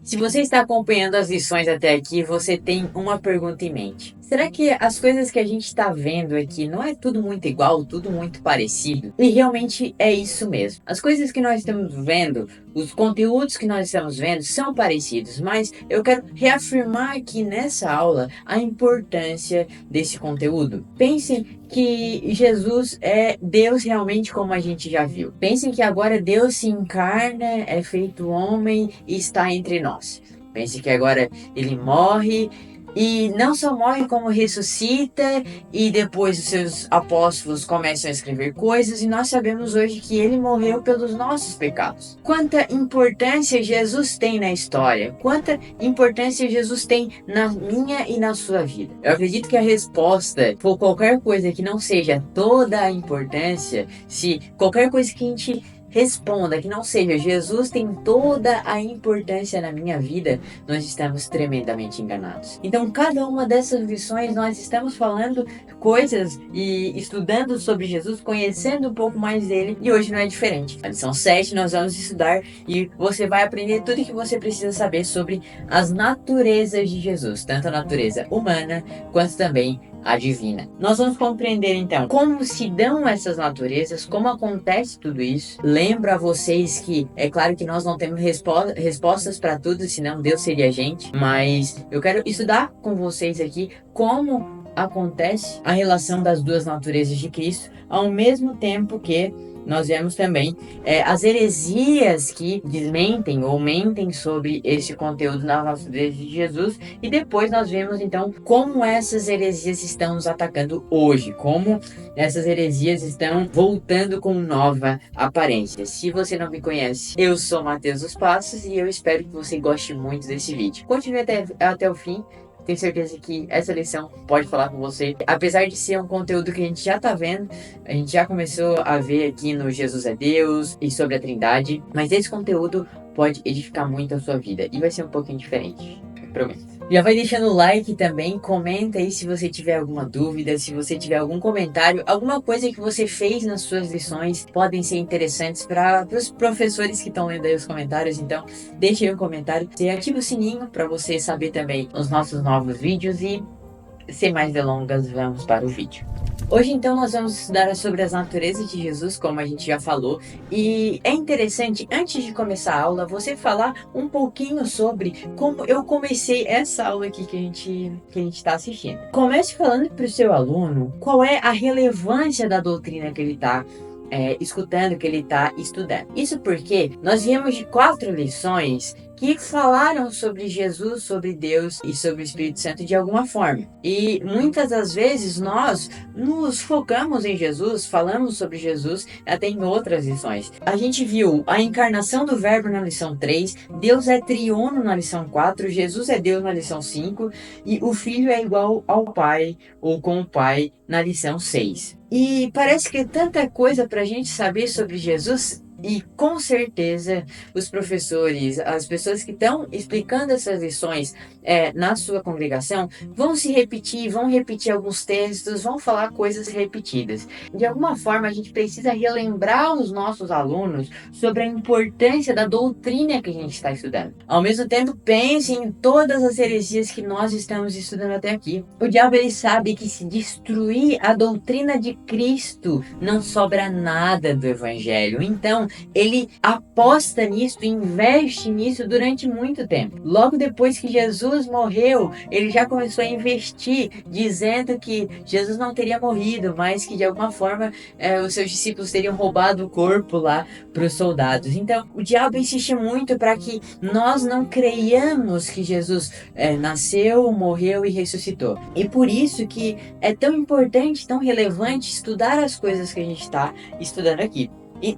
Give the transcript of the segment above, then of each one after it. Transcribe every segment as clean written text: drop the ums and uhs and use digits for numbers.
Se você está acompanhando as lições até aqui, você tem uma pergunta em mente. Será que as coisas que a gente está vendo aqui não é tudo muito igual, tudo muito parecido? E realmente é isso mesmo. As coisas que nós estamos vendo, os conteúdos que nós estamos vendo são parecidos, mas eu quero reafirmar aqui nessa aula a importância desse conteúdo. Pensem que Jesus é Deus realmente como a gente já viu. Pensem que agora Deus se encarna, é feito homem e está entre nós. Pense que agora ele morre e não só morre como ressuscita e depois os seus apóstolos começam a escrever coisas e nós sabemos hoje que ele morreu pelos nossos pecados. Quanta importância Jesus tem na história, quanta importância Jesus tem na minha e na sua vida. Eu acredito que a resposta for qualquer coisa que não seja toda a importância, se qualquer coisa que a gente responda que não seja Jesus tem toda a importância na minha vida, nós estamos tremendamente enganados. Então, cada uma dessas lições nós estamos falando coisas e estudando sobre Jesus, conhecendo um pouco mais dele, e hoje não é diferente. Na lição 7 nós vamos estudar e você vai aprender tudo que você precisa saber sobre as naturezas de Jesus, tanto a natureza humana quanto também a divina. Nós vamos compreender então como se dão essas naturezas, como acontece tudo isso. Lembro a vocês que é claro que nós não temos respostas para tudo, senão Deus seria a gente, mas eu quero estudar com vocês aqui como acontece a relação das duas naturezas de Cristo, ao mesmo tempo que nós vemos também as heresias que desmentem ou mentem sobre esse conteúdo na natureza de Jesus, e depois nós vemos então como essas heresias estão nos atacando hoje, como essas heresias estão voltando com nova aparência. Se você não me conhece, eu sou Matheus dos Passos e eu espero que você goste muito desse vídeo. Continue até o fim. Tenho certeza que essa lição pode falar com você. Apesar de ser um conteúdo que a gente já tá vendo, a gente já começou a ver aqui no Jesus é Deus e sobre a Trindade, mas esse conteúdo pode edificar muito a sua vida e vai ser um pouquinho diferente, prometo. Já vai deixando o like também, comenta aí se você tiver alguma dúvida, se você tiver algum comentário, alguma coisa que você fez nas suas lições, podem ser interessantes para os professores que estão lendo aí os comentários, então deixe aí um comentário, e ative o sininho para você saber também os nossos novos vídeos e, sem mais delongas, vamos para o vídeo. Hoje então nós vamos estudar sobre as naturezas de Jesus, como a gente já falou, e é interessante, antes de começar a aula, você falar um pouquinho sobre como eu comecei essa aula aqui que a gente está assistindo. Comece falando para o seu aluno qual é a relevância da doutrina que ele está escutando, que ele está estudando. Isso porque nós viemos de 4 lições que falaram sobre Jesus, sobre Deus e sobre o Espírito Santo de alguma forma. E muitas das vezes nós nos focamos em Jesus, falamos sobre Jesus até em outras lições. A gente viu a encarnação do Verbo na lição 3, Deus é triuno na lição 4, Jesus é Deus na lição 5 e o Filho é igual ao Pai ou com o Pai na lição 6. E parece que é tanta coisa para a gente saber sobre Jesus. E com certeza os professores, as pessoas que estão explicando essas lições na sua congregação vão repetir alguns textos, vão falar coisas repetidas. De alguma forma a gente precisa relembrar os nossos alunos sobre a importância da doutrina que a gente está estudando. Ao mesmo tempo, pense em todas as heresias que nós estamos estudando até aqui. O diabo ele sabe que se destruir a doutrina de Cristo não sobra nada do evangelho. Então ele aposta nisso, investe nisso durante muito tempo. Logo depois que Jesus morreu, ele já começou a investir, dizendo que Jesus não teria morrido, mas que de alguma forma os seus discípulos teriam roubado o corpo lá para os soldados. Então, o diabo insiste muito para que nós não creiamos que Jesus nasceu, morreu e ressuscitou. E por isso que é tão importante, tão relevante estudar as coisas que a gente está estudando aqui. E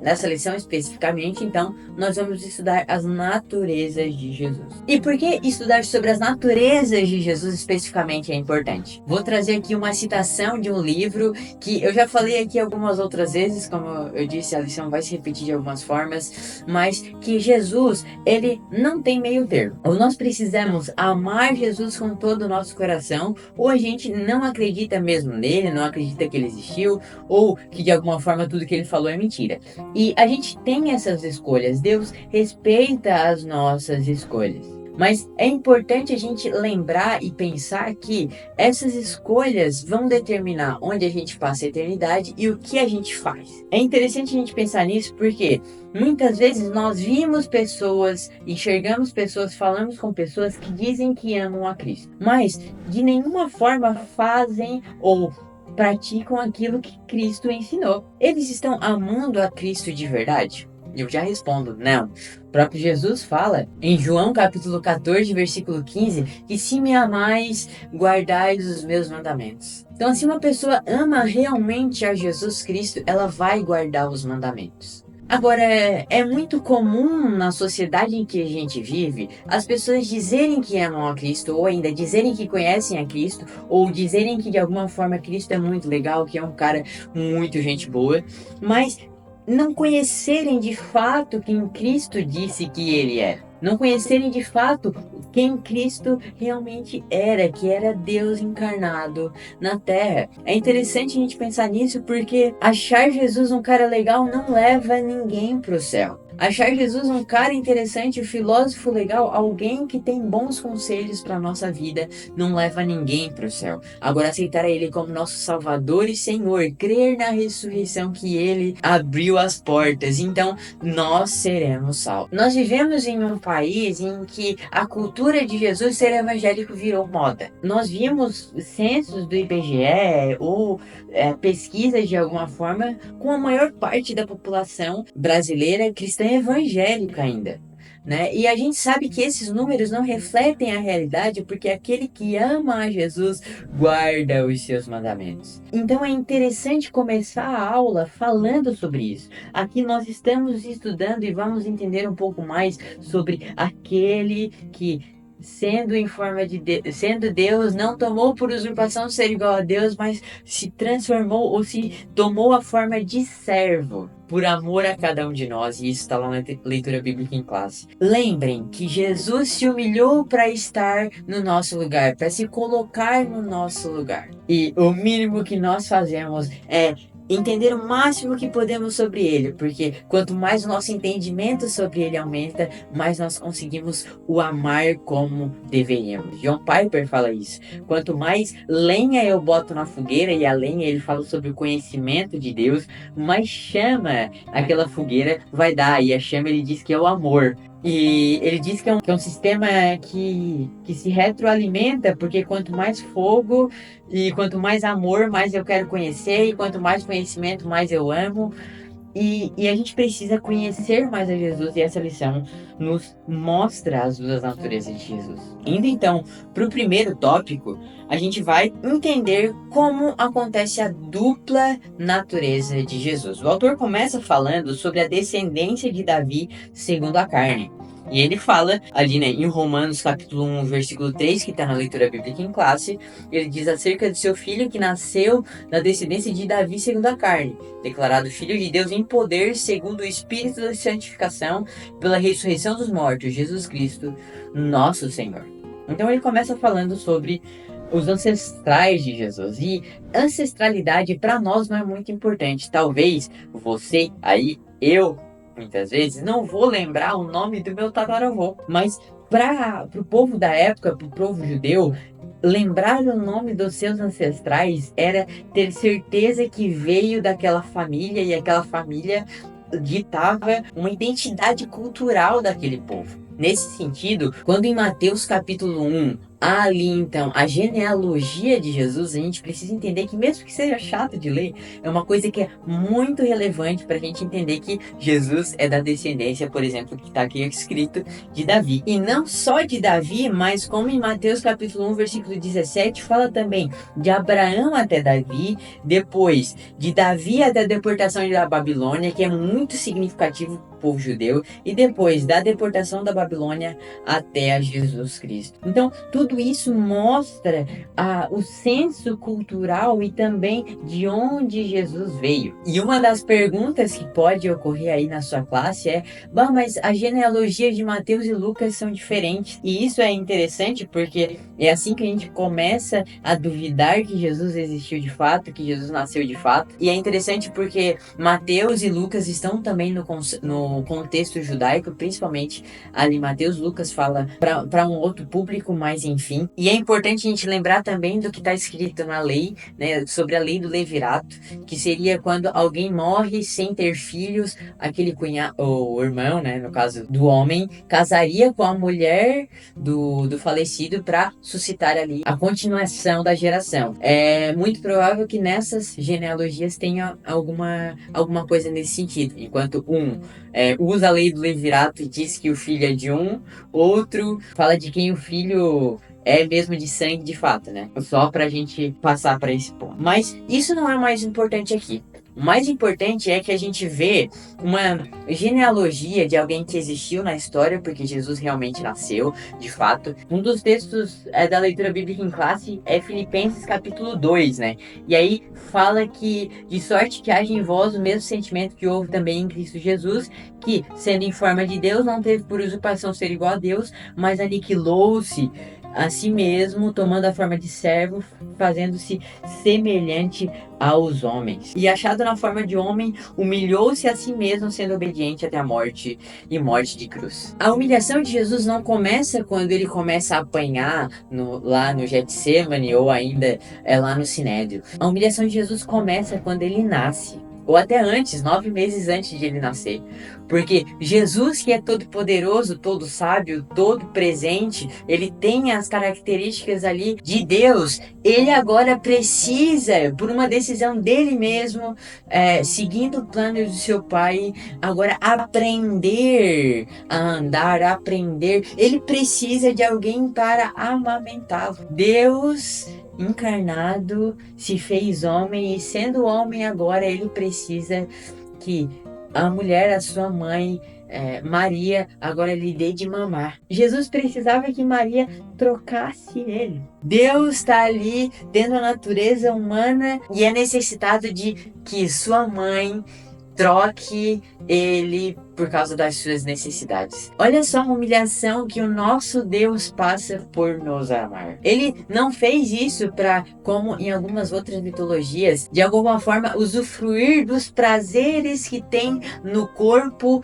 nessa lição especificamente, então, nós vamos estudar as naturezas de Jesus. E por que estudar sobre as naturezas de Jesus especificamente é importante? Vou trazer aqui uma citação de um livro que eu já falei aqui algumas outras vezes, como eu disse, a lição vai se repetir de algumas formas, mas que Jesus, ele não tem meio termo. Ou nós precisamos amar Jesus com todo o nosso coração, ou a gente não acredita mesmo nele, não acredita que ele existiu, ou que de alguma forma tudo que que ele falou é mentira. E a gente tem essas escolhas, Deus respeita as nossas escolhas. Mas é importante a gente lembrar e pensar que essas escolhas vão determinar onde a gente passa a eternidade e o que a gente faz. É interessante a gente pensar nisso porque muitas vezes nós vimos pessoas, enxergamos pessoas, falamos com pessoas que dizem que amam a Cristo, mas de nenhuma forma fazem ou praticam aquilo que Cristo ensinou. Eles estão amando a Cristo de verdade? Eu já respondo, não. O próprio Jesus fala em João capítulo 14, versículo 15, que se me amais, guardais os meus mandamentos. Então, se uma pessoa ama realmente a Jesus Cristo, ela vai guardar os mandamentos. Agora, é muito comum na sociedade em que a gente vive, as pessoas dizerem que amam a Cristo, ou ainda dizerem que conhecem a Cristo, ou dizerem que de alguma forma Cristo é muito legal, que é um cara muito gente boa, mas não conhecerem de fato quem Cristo disse que ele é. Não conhecerem de fato quem Cristo realmente era, que era Deus encarnado na Terra. É interessante a gente pensar nisso porque achar Jesus um cara legal não leva ninguém para o céu. Achar Jesus um cara interessante, um filósofo legal, alguém que tem bons conselhos para nossa vida, não leva ninguém para o céu. Agora, aceitar Ele como nosso Salvador e Senhor, crer na ressurreição que Ele abriu as portas, então nós seremos salvos. Nós vivemos em um país em que a cultura de Jesus ser evangélico virou moda. Nós vimos censos do IBGE ou pesquisas de alguma forma com a maior parte da população brasileira cristã evangélica ainda. Né? E a gente sabe que esses números não refletem a realidade porque aquele que ama a Jesus guarda os seus mandamentos. Então é interessante começar a aula falando sobre isso. Aqui nós estamos estudando e vamos entender um pouco mais sobre aquele que sendo em forma de sendo Deus, não tomou por usurpação ser igual a Deus, mas se transformou ou se tomou a forma de servo por amor a cada um de nós, e isso está lá na leitura bíblica em classe. Lembrem que Jesus se humilhou para estar no nosso lugar, para se colocar no nosso lugar. E o mínimo que nós fazemos é entender o máximo que podemos sobre ele, porque quanto mais o nosso entendimento sobre ele aumenta, mais nós conseguimos o amar como deveríamos. John Piper fala isso. Quanto mais lenha eu boto na fogueira, e a lenha ele fala sobre o conhecimento de Deus, mais chama aquela fogueira vai dar. E a chama ele diz que é o amor. E ele diz que é um sistema que se retroalimenta, porque quanto mais fogo e quanto mais amor, mais eu quero conhecer, e quanto mais conhecimento, mais eu amo. E a gente precisa conhecer mais a Jesus, e essa lição nos mostra as duas naturezas de Jesus. Indo então para o primeiro tópico, a gente vai entender como acontece a dupla natureza de Jesus. O autor começa falando sobre a descendência de Davi segundo a carne. E ele fala ali, né, em Romanos capítulo 1, versículo 3, que está na leitura bíblica em classe, ele diz acerca de seu filho que nasceu da descendência de Davi segundo a carne, declarado filho de Deus em poder segundo o Espírito da santificação pela ressurreição dos mortos, Jesus Cristo, nosso Senhor. Então ele começa falando sobre os ancestrais de Jesus. E ancestralidade para nós não é muito importante. Talvez você aí, eu, muitas vezes, não vou lembrar o nome do meu tataravô, mas para o povo da época, para o povo judeu, lembrar o nome dos seus ancestrais era ter certeza que veio daquela família, e aquela família ditava uma identidade cultural daquele povo. Nesse sentido, quando em Mateus capítulo 1, há ali então a genealogia de Jesus, a gente precisa entender que, mesmo que seja chato de ler, é uma coisa que é muito relevante para a gente entender que Jesus é da descendência, por exemplo, que está aqui escrito, de Davi. E não só de Davi, mas como em Mateus capítulo 1, versículo 17, fala também de Abraão até Davi, depois de Davi até a deportação da Babilônia, que é muito significativo para o povo judeu, e depois da deportação da Babilônia até a Jesus Cristo. Então, tudo tudo isso mostra o senso cultural e também de onde Jesus veio. E uma das perguntas que pode ocorrer aí na sua classe é: bom, mas a genealogia de Mateus e Lucas são diferentes. E isso é interessante porque é assim que a gente começa a duvidar que Jesus existiu de fato, que Jesus nasceu de fato. E é interessante porque Mateus e Lucas estão também no contexto judaico, principalmente ali Mateus. Lucas fala para um outro público, mas enfim. E é importante a gente lembrar também do que está escrito na lei, né, sobre a lei do levirato, que seria quando alguém morre sem ter filhos, aquele cunhado, ou irmão, né, no caso do homem, casaria com a mulher do falecido para suscitar ali a continuação da geração. É muito provável que nessas genealogias tenha alguma coisa nesse sentido. Enquanto usa a lei do levirato e diz que o filho é de um, outro fala de quem o filho é mesmo de sangue de fato, né? Só pra gente passar para esse ponto. Mas isso não é o mais importante aqui. O mais importante é que a gente vê uma genealogia de alguém que existiu na história, porque Jesus realmente nasceu, de fato. Um dos textos da leitura bíblica em classe é Filipenses capítulo 2, né? E aí fala que, de sorte que haja em vós o mesmo sentimento que houve também em Cristo Jesus, que, sendo em forma de Deus, não teve por usurpação ser igual a Deus, mas aniquilou-se a si mesmo, tomando a forma de servo, fazendo-se semelhante aos homens. E achado na forma de homem, humilhou-se a si mesmo, sendo obediente até a morte e morte de cruz. A humilhação de Jesus não começa quando ele começa a apanhar lá no Getsemane ou ainda lá no Sinédrio. A humilhação de Jesus começa quando ele nasce. Ou até antes, 9 meses antes de ele nascer. Porque Jesus, que é todo poderoso, todo sábio, todo presente, ele tem as características ali de Deus. Ele agora precisa, por uma decisão dele mesmo, seguindo o plano do seu pai, agora aprender a andar, aprender. Ele precisa de alguém para amamentá-lo. Deus encarnado se fez homem, e sendo homem agora ele precisa que a mulher, a sua mãe, Maria, agora lhe dê de mamar. Jesus precisava que Maria trocasse ele. Deus está ali tendo a natureza humana e é necessitado de que sua mãe troque ele por causa das suas necessidades. Olha só a humilhação que o nosso Deus passa por nos amar. Ele não fez isso para, como em algumas outras mitologias, de alguma forma usufruir dos prazeres que tem no corpo,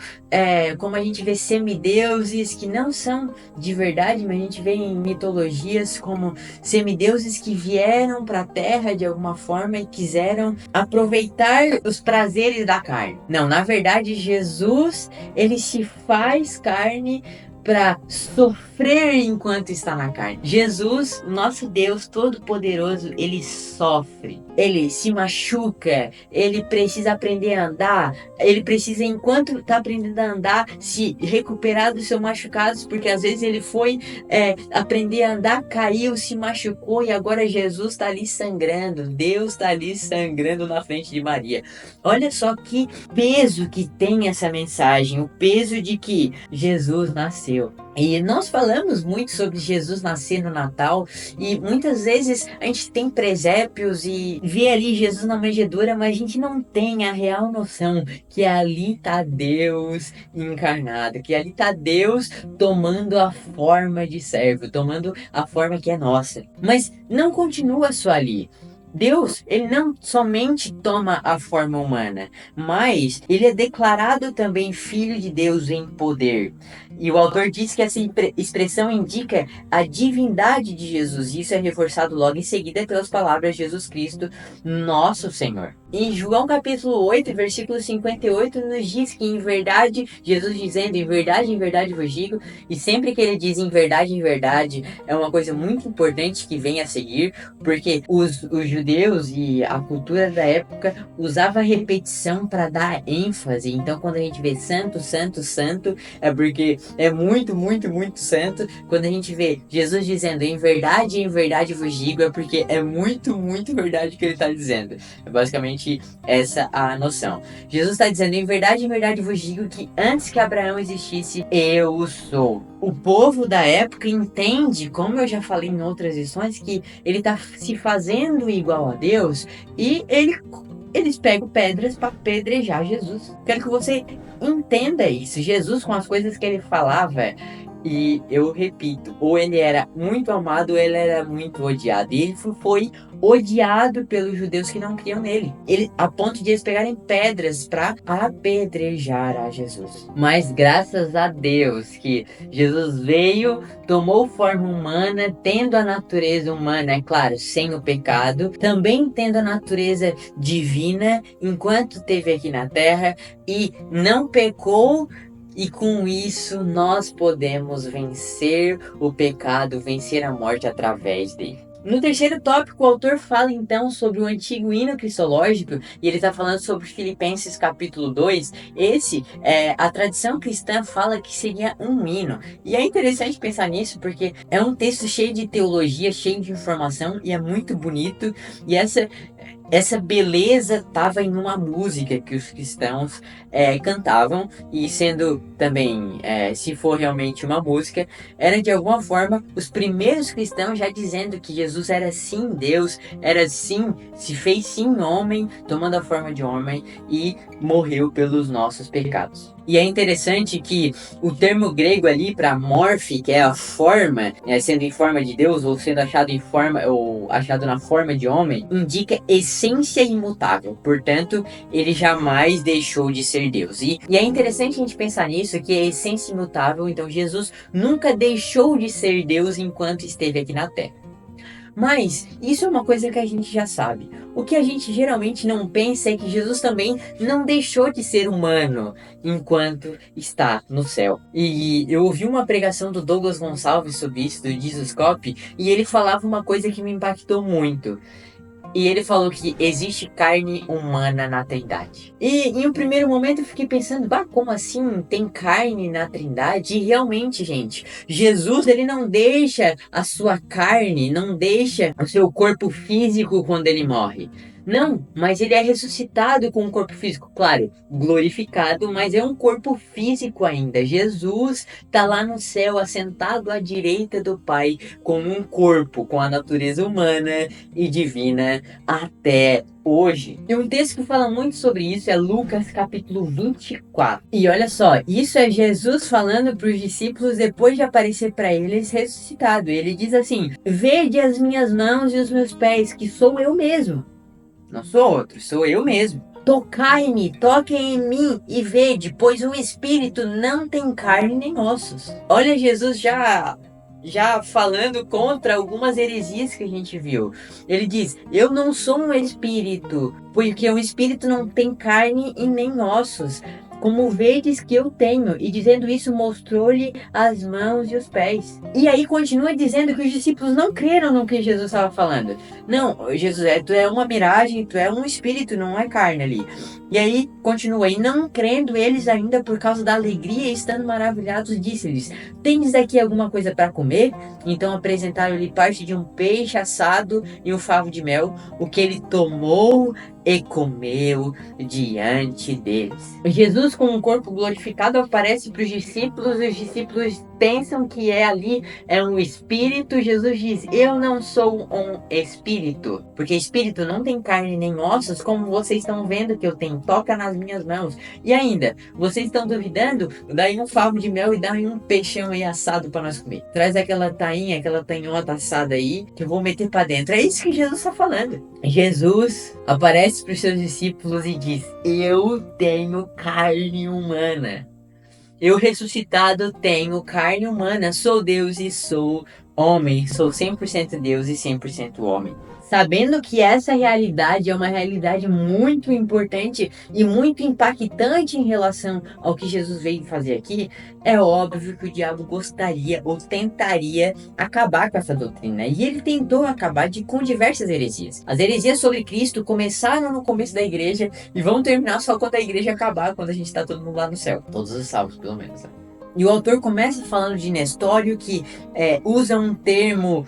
como a gente vê semideuses que não são de verdade, mas a gente vê em mitologias como semideuses que vieram para a Terra de alguma forma e quiseram aproveitar os prazeres da carne. Não, na verdade, Jesus, ele se faz carne para sofrer enquanto está na carne. Jesus, nosso Deus Todo-Poderoso, ele sofre, ele se machuca, ele precisa aprender a andar, ele precisa, enquanto está aprendendo a andar, se recuperar dos seus machucados, porque às vezes ele foi aprender a andar, caiu, se machucou e agora Jesus está ali sangrando, Deus está ali sangrando na frente de Maria. Olha só que peso que tem essa mensagem, o peso de que Jesus nasceu. E nós falamos muito sobre Jesus nascer no Natal e muitas vezes a gente tem presépios e vê ali Jesus na manjedoura, mas a gente não tem a real noção que ali está Deus encarnado, que ali está Deus tomando a forma de servo, tomando a forma que é nossa. Mas não continua só ali. Deus, ele não somente toma a forma humana, mas ele é declarado também Filho de Deus em poder. E o autor diz que essa expressão indica a divindade de Jesus. E isso é reforçado logo em seguida pelas palavras de Jesus Cristo, nosso Senhor. Em João capítulo 8, versículo 58, nos diz que em verdade, Jesus dizendo em verdade vos digo, e sempre que ele diz em verdade, é uma coisa muito importante que vem a seguir, porque os judeus e a cultura da época usava repetição para dar ênfase. Então quando a gente vê santo, santo, santo, é porque é muito, muito, muito santo. Quando a gente vê Jesus dizendo em verdade vos digo, é porque é muito, muito verdade o que ele está dizendo. É basicamente essa a noção. Jesus está dizendo em verdade vos digo que antes que Abraão existisse, eu sou. O povo da época entende, como eu já falei em outras lições, que ele está se fazendo igual a Deus e eles pegam pedras para apedrejar Jesus. Quero que você entenda isso. Jesus, com as coisas que ele falava, e eu repito, ou ele era muito amado ou ele era muito odiado. E ele foi odiado pelos judeus que não criam nele. A ponto de eles pegarem pedras para apedrejar a Jesus. Mas graças a Deus que Jesus veio, tomou forma humana, tendo a natureza humana, é claro, sem o pecado, também tendo a natureza divina enquanto esteve aqui na terra e não pecou. E com isso nós podemos vencer o pecado, vencer a morte através dele. No terceiro tópico, o autor fala então sobre o antigo hino cristológico, e ele está falando sobre Filipenses capítulo 2. A tradição cristã fala que seria um hino. E é interessante pensar nisso, porque é um texto cheio de teologia, cheio de informação, e é muito bonito. E essa beleza estava em uma música que os cristãos cantavam, e sendo também, se for realmente uma música, era de alguma forma os primeiros cristãos já dizendo que Jesus era sim Deus, era sim, se fez sim homem, tomando a forma de homem e morreu pelos nossos pecados. E é interessante que o termo grego ali para morfe, que é a forma, sendo em forma de Deus ou sendo achado em forma ou achado na forma de homem, indica essência imutável. Portanto, ele jamais deixou de ser Deus. E é interessante a gente pensar nisso, que é essência imutável. Então, Jesus nunca deixou de ser Deus enquanto esteve aqui na Terra. Mas isso é uma coisa que a gente já sabe. O que a gente geralmente não pensa é que Jesus também não deixou de ser humano enquanto está no céu. E eu ouvi uma pregação do Douglas Gonçalves sobre isso, do Jesus Cop, e ele falava uma coisa que me impactou muito. E ele falou que existe carne humana na Trindade. E em um primeiro momento eu fiquei pensando, bah, como assim tem carne na Trindade? E realmente, gente, Jesus ele não deixa a sua carne, não deixa o seu corpo físico quando ele morre. Não, mas ele é ressuscitado com um corpo físico, claro, glorificado, mas é um corpo físico ainda. Jesus está lá no céu, assentado à direita do Pai, com um corpo, com a natureza humana e divina até hoje. E um texto que fala muito sobre isso é Lucas capítulo 24. E olha só, isso é Jesus falando para os discípulos depois de aparecer para eles ressuscitado. Ele diz assim: vede as minhas mãos e os meus pés, que sou eu mesmo. Não sou outro, sou eu mesmo. Tocai-me, toquem em mim e vede, pois o espírito não tem carne nem ossos. Olha Jesus já falando contra algumas heresias que a gente viu. Ele diz: eu não sou um espírito, porque o espírito não tem carne e nem ossos, como vedes que eu tenho. E dizendo isso, mostrou-lhe as mãos e os pés. E aí continua dizendo que os discípulos não creram no que Jesus estava falando. Não, Jesus, tu é uma miragem, tu é um espírito, não é carne ali. E aí continua, e não crendo eles ainda por causa da alegria e estando maravilhados, disse-lhes: tendes aqui alguma coisa para comer? Então apresentaram-lhe parte de um peixe assado e um favo de mel, o que ele tomou e comeu diante deles. Jesus, com um corpo glorificado, aparece para os discípulos pensam que ali é um espírito. Jesus diz: eu não sou um espírito, porque espírito não tem carne nem ossos, como vocês estão vendo que eu tenho, toca nas minhas mãos. E ainda, vocês estão duvidando? Daí um favo de mel e dá um peixão aí assado para nós comer. Traz aquela tainha, aquela tanhota assada aí, que eu vou meter para dentro. É isso que Jesus está falando. Jesus aparece para os seus discípulos e diz: eu tenho carne humana. Eu ressuscitado tenho carne humana, sou Deus e sou homem, sou 100% Deus e 100% homem. Sabendo que essa realidade é uma realidade muito importante e muito impactante em relação ao que Jesus veio fazer aqui, é óbvio que o diabo gostaria ou tentaria acabar com essa doutrina. E ele tentou acabar com diversas heresias. As heresias sobre Cristo começaram no começo da igreja e vão terminar só quando a igreja acabar, quando a gente está todo mundo lá no céu. Todos os salvos, pelo menos. Né? E o autor começa falando de Nestório, que usa um termo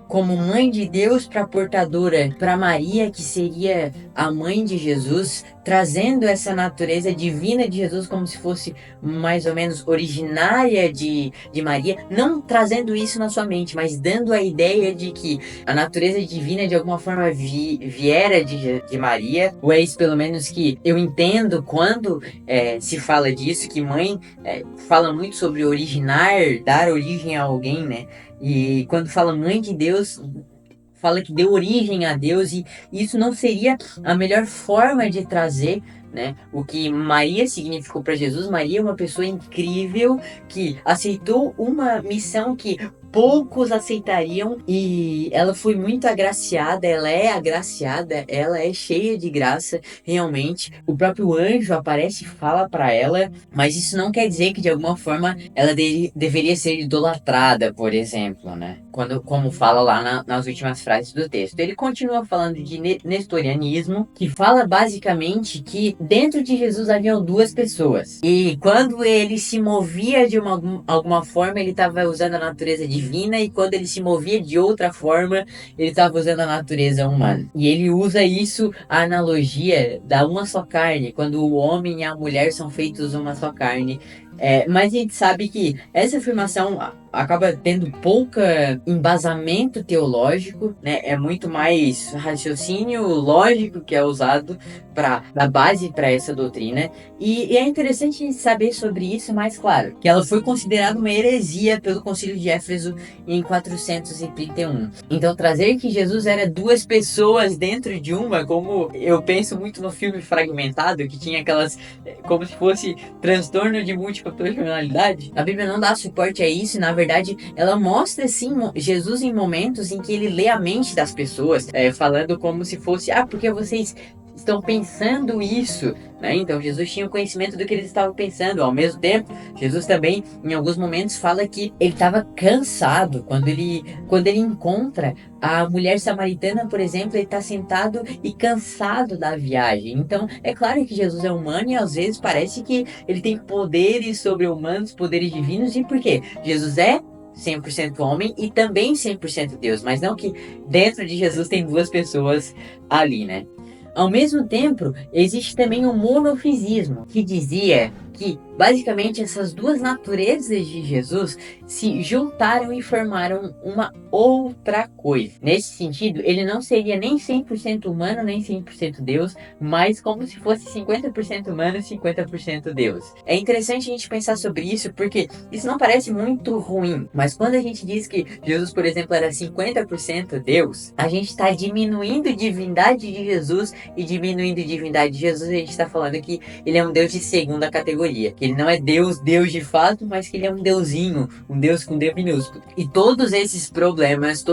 como mãe de Deus para portadora, para Maria, que seria a mãe de Jesus, trazendo essa natureza divina de Jesus como se fosse mais ou menos originária de Maria, não trazendo isso na sua mente, mas dando a ideia de que a natureza divina de alguma forma viera de Maria, ou é isso pelo menos que eu entendo quando se fala disso, que mãe fala muito sobre originar, dar origem a alguém, né? E quando fala mãe de Deus, fala que deu origem a Deus, e isso não seria a melhor forma de trazer, né, o que Maria significou para Jesus. Maria é uma pessoa incrível que aceitou uma missão que poucos aceitariam, e ela foi muito agraciada, ela é agraciada, ela é cheia de graça, realmente. O próprio anjo aparece e fala para ela, mas isso não quer dizer que de alguma forma ela deveria ser idolatrada, por exemplo, né? Como fala lá nas últimas frases do texto. Ele continua falando de nestorianismo, que fala basicamente que dentro de Jesus haviam duas pessoas. E quando ele se movia de alguma forma, ele estava usando a natureza divina, e quando ele se movia de outra forma, ele estava usando a natureza humana. E ele usa isso, a analogia da uma só carne, quando o homem e a mulher são feitos uma só carne. Mas a gente sabe que essa afirmação acaba tendo pouca embasamento teológico, né? É muito mais raciocínio lógico que é usado para dar base para essa doutrina. E é interessante a gente saber sobre isso, mas claro, que ela foi considerada uma heresia pelo Concílio de Éfeso em 431. Então trazer que Jesus era duas pessoas dentro de uma, como eu penso muito no filme Fragmentado, que tinha aquelas, como se fosse transtorno de múltipla personalidade, a Bíblia não dá suporte a isso. E na verdade ela mostra sim Jesus em momentos em que ele lê a mente das pessoas, falando como se fosse, porque vocês estão pensando isso, né? Então Jesus tinha o conhecimento do que eles estavam pensando. Ao mesmo tempo, Jesus também em alguns momentos fala que ele estava cansado quando ele encontra a mulher samaritana, por exemplo. Ele está sentado e cansado da viagem. Então é claro que Jesus é humano, e às vezes parece que ele tem poderes sobre-humanos, poderes divinos. E por quê? Jesus é 100% homem e também 100% Deus, mas não que dentro de Jesus tem duas pessoas ali, né? Ao mesmo tempo, existe também o monofisismo, que dizia que basicamente essas duas naturezas de Jesus se juntaram e formaram uma outra coisa. Nesse sentido, ele não seria nem 100% humano, nem 100% Deus, mas como se fosse 50% humano e 50% Deus. É interessante a gente pensar sobre isso, porque isso não parece muito ruim, mas quando a gente diz que Jesus, por exemplo, era 50% Deus, a gente está diminuindo a divindade de Jesus, e diminuindo a divindade de Jesus, a gente está falando que ele é um Deus de segunda categoria, que ele não é Deus de fato, mas que ele é um deusinho, um Deus com D minúsculo. E todos esses problemas,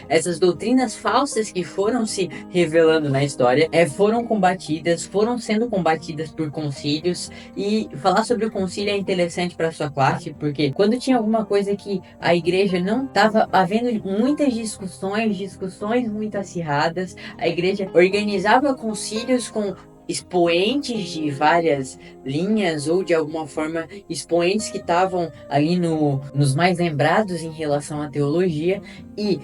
essas doutrinas falsas que foram se revelando na história, foram sendo combatidas por concílios. E falar sobre o concílio é interessante para sua classe, porque quando tinha alguma coisa que a igreja não estava havendo muitas discussões muito acirradas, a igreja organizava concílios com expoentes de várias linhas, ou de alguma forma expoentes que estavam ali nos mais lembrados em relação à teologia, e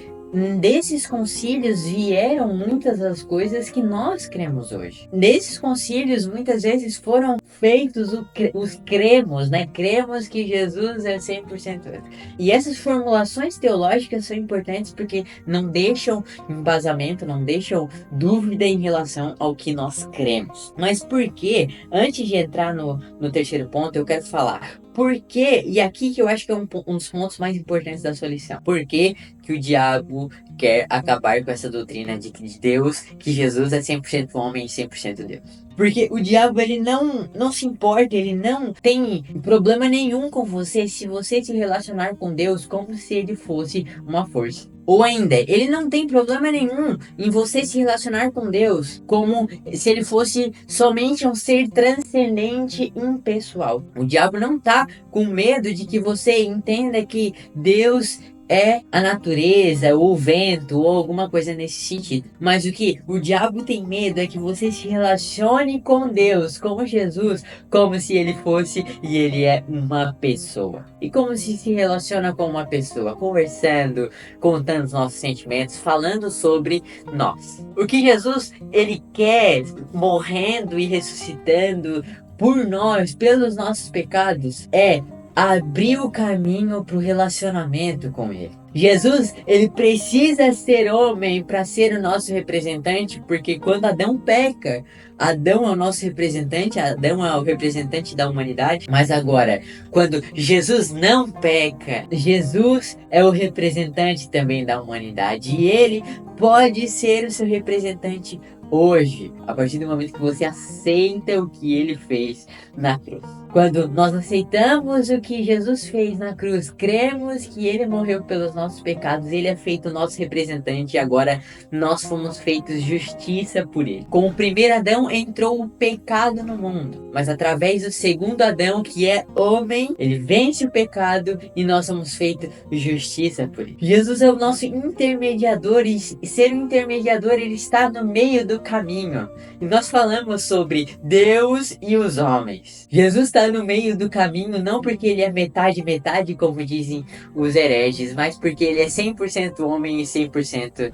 desses concílios vieram muitas das coisas que nós cremos hoje. Nesses concílios muitas vezes foram feitos os cremos, né? Cremos que Jesus é 100%. E essas formulações teológicas são importantes porque não deixam embasamento, não deixam dúvida em relação ao que nós cremos. Mas por que, antes de entrar no terceiro ponto, eu quero falar por que, e aqui que eu acho que é um dos pontos mais importantes da sua lição, por que o diabo quer acabar com essa doutrina de Deus, que Jesus é 100% homem e 100% Deus. Porque o diabo, ele não se importa, ele não tem problema nenhum com você se você se relacionar com Deus como se ele fosse uma força. Ou ainda, ele não tem problema nenhum em você se relacionar com Deus como se ele fosse somente um ser transcendente impessoal. O diabo não tá com medo de que você entenda que Deus é a natureza, ou o vento, ou alguma coisa nesse sentido. Mas o que o diabo tem medo é que você se relacione com Deus, com Jesus, como se ele fosse e ele é uma pessoa. E como se relaciona com uma pessoa? Conversando, contando os nossos sentimentos, falando sobre nós. O que Jesus ele quer, morrendo e ressuscitando por nós, pelos nossos pecados, é abrir o caminho para o relacionamento com Ele. Jesus, ele precisa ser homem para ser o nosso representante, porque quando Adão peca, Adão é o nosso representante, Adão é o representante da humanidade, mas agora, quando Jesus não peca, Jesus é o representante também da humanidade, e ele pode ser o seu representante hoje, a partir do momento que você aceita o que ele fez na cruz. Quando nós aceitamos o que Jesus fez na cruz, cremos que ele morreu pelos nossos pecados, ele é feito nosso representante e agora nós fomos feitos justiça por ele. Com o primeiro Adão entrou o pecado no mundo, mas através do segundo Adão, que é homem, ele vence o pecado e nós somos feitos justiça por ele. Jesus é o nosso intermediador e ser um intermediador, ele está no meio do caminho. E nós falamos sobre Deus e os homens. Jesus está no meio do caminho não porque ele é metade, metade, como dizem os hereges, mas porque ele é 100% homem e 100%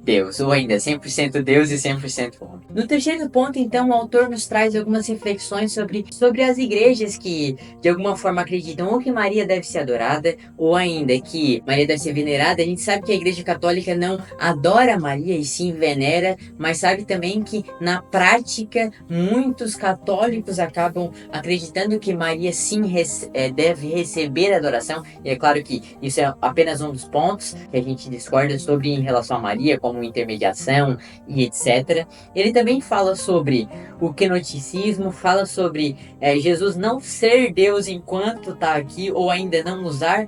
Deus, ou ainda 100% Deus e 100% homem. No terceiro ponto, então, o autor nos traz algumas reflexões sobre as igrejas que, de alguma forma, acreditam ou que Maria deve ser adorada, ou ainda que Maria deve ser venerada. A gente sabe que a Igreja Católica não adora Maria e sim venera, mas sabe também que, na prática, muitos católicos acabam acreditando que Maria sim deve receber adoração, e é claro que isso é apenas um dos pontos que a gente discorda sobre em relação a Maria, como intermediação e etc. Ele também fala sobre o kenoticismo, fala sobre Jesus não ser Deus enquanto está aqui, ou ainda não usar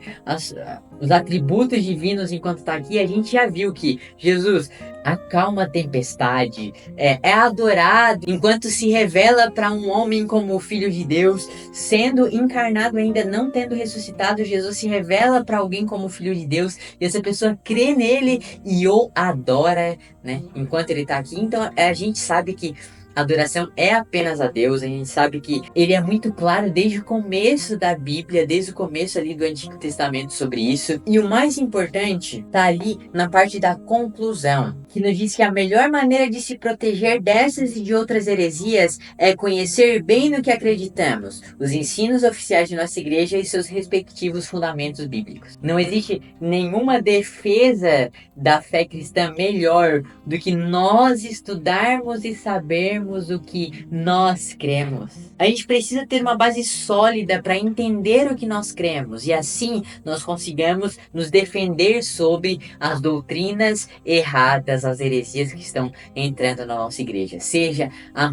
os atributos divinos enquanto está aqui. A gente já viu que Jesus acalma a tempestade, é adorado enquanto se revela para um homem como o Filho de Deus, sendo encarnado ainda, não tendo ressuscitado. Jesus se revela para alguém como o Filho de Deus e essa pessoa crê nele e o adora, né, enquanto ele está aqui. Então a gente sabe que a adoração é apenas a Deus, a gente sabe que ele é muito claro desde o começo da Bíblia, desde o começo ali do Antigo Testamento sobre isso. E o mais importante está ali na parte da conclusão, que nos diz que a melhor maneira de se proteger dessas e de outras heresias é conhecer bem no que acreditamos, os ensinos oficiais de nossa igreja e seus respectivos fundamentos bíblicos. Não existe nenhuma defesa da fé cristã melhor do que nós estudarmos e sabermos o que nós cremos. A gente precisa ter uma base sólida para entender o que nós cremos e assim nós consigamos nos defender sobre as doutrinas erradas, as heresias que estão entrando na nossa igreja. Seja a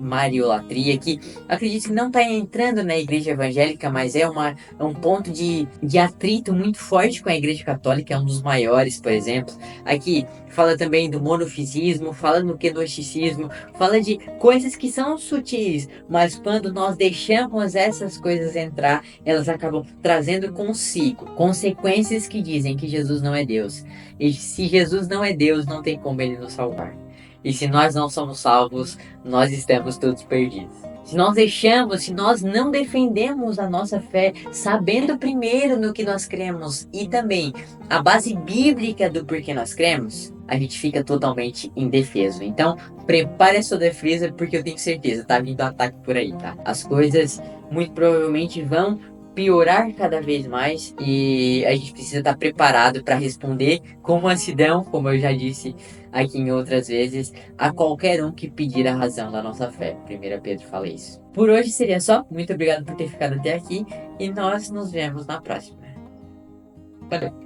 mariolatria, que acredito que não está entrando na igreja evangélica, mas é um ponto de atrito muito forte com a igreja católica, é um dos maiores, por exemplo. Aqui fala também do monofisismo, fala no gnosticismo, fala de coisas que são sutis, mas quando nós deixamos essas coisas entrar, elas acabam trazendo consigo consequências que dizem que Jesus não é Deus. E se Jesus não é Deus, não tem como ele nos salvar. E se nós não somos salvos, nós estamos todos perdidos. Se nós não defendemos a nossa fé, sabendo primeiro no que nós cremos e também a base bíblica do porquê nós cremos, a gente fica totalmente indefeso. Então, prepare a sua defesa, porque eu tenho certeza, tá vindo ataque por aí, tá? As coisas muito provavelmente vão piorar cada vez mais e a gente precisa estar preparado para responder com mansidão, como eu já disse aqui em outras vezes, a qualquer um que pedir a razão da nossa fé. 1 Pedro fala isso. Por hoje seria só. Muito obrigado por ter ficado até aqui e nós nos vemos na próxima. Valeu!